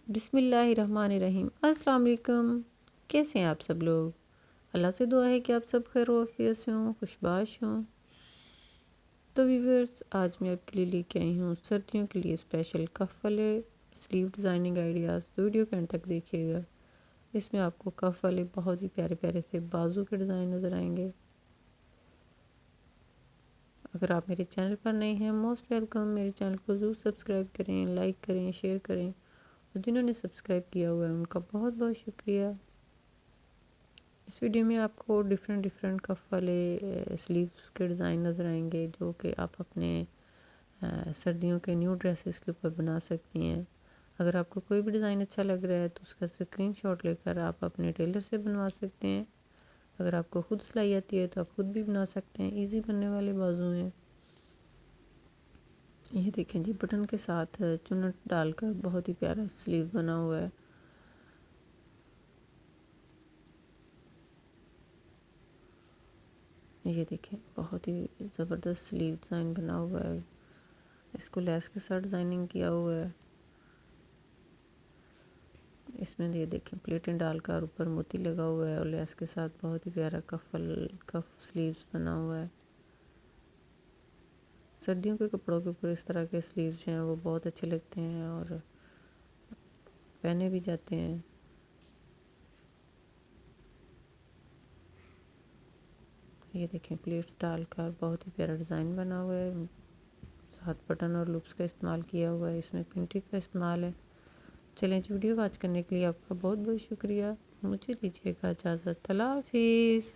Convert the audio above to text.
बिस्मिल्लाहिर्रहमानिर्रहीम। अस्सलाम वालेकुम। कैसे हैं आप सब लोग? अल्लाह से दुआ है कि आप सब खैर वाफियत से हों, खुशबाश हों। तो व्यूअर्स, आज मैं आपके लिए लेके आई हूँ सर्दियों के लिए स्पेशल कफ वाले स्लीव डिज़ाइनिंग आइडियाज़। तो वीडियो के अंत तक देखिएगा। इसमें आपको कफ वाले बहुत ही प्यारे प्यारे से बाजू के डिज़ाइन नज़र आएंगे। अगर आप मेरे चैनल पर नए हैं, मोस्ट वेलकम। मेरे चैनल को ज़रूर सब्सक्राइब करें, लाइक करें, शेयर करें। और जिन्होंने सब्सक्राइब किया हुआ है उनका बहुत बहुत शुक्रिया। इस वीडियो में आपको डिफरेंट डिफरेंट कफ वाले स्लीव्स के डिज़ाइन नज़र आएंगे, जो कि आप अपने सर्दियों के न्यू ड्रेसेस के ऊपर बना सकती हैं। अगर आपको कोई भी डिज़ाइन अच्छा लग रहा है तो उसका स्क्रीनशॉट लेकर आप अपने टेलर से बनवा सकते हैं। अगर आपको खुद सिलाई आती है तो आप खुद भी बना सकते हैं। इजी बनने वाले बाजू हैं। ये देखें जी, बटन के साथ चुन्नट डालकर बहुत ही प्यारा स्लीव बना हुआ है। ये देखें, बहुत ही ज़बरदस्त स्लीव डिज़ाइन बना हुआ है। इसको लेस के साथ डिज़ाइनिंग किया हुआ है। इसमें ये देखें, प्लेटें डालकर ऊपर मोती लगा हुआ है और लेस के साथ बहुत ही प्यारा कफ स्लीव्स बना हुआ है। सर्दियों के कपड़ों के ऊपर इस तरह के स्लीव्स जो हैं वो बहुत अच्छे लगते हैं और पहने भी जाते हैं। ये देखें, प्लेट्स डालकर बहुत ही प्यारा डिज़ाइन बना हुआ है। साथ बटन और लूप्स का इस्तेमाल किया हुआ है। इसमें प्रिंटिंग का इस्तेमाल है। चलें जी, वीडियो वॉच करने के लिए आपका बहुत बहुत शुक्रिया। मुझे दीजिएगा इजाज़त। अल्लाह हाफिज़।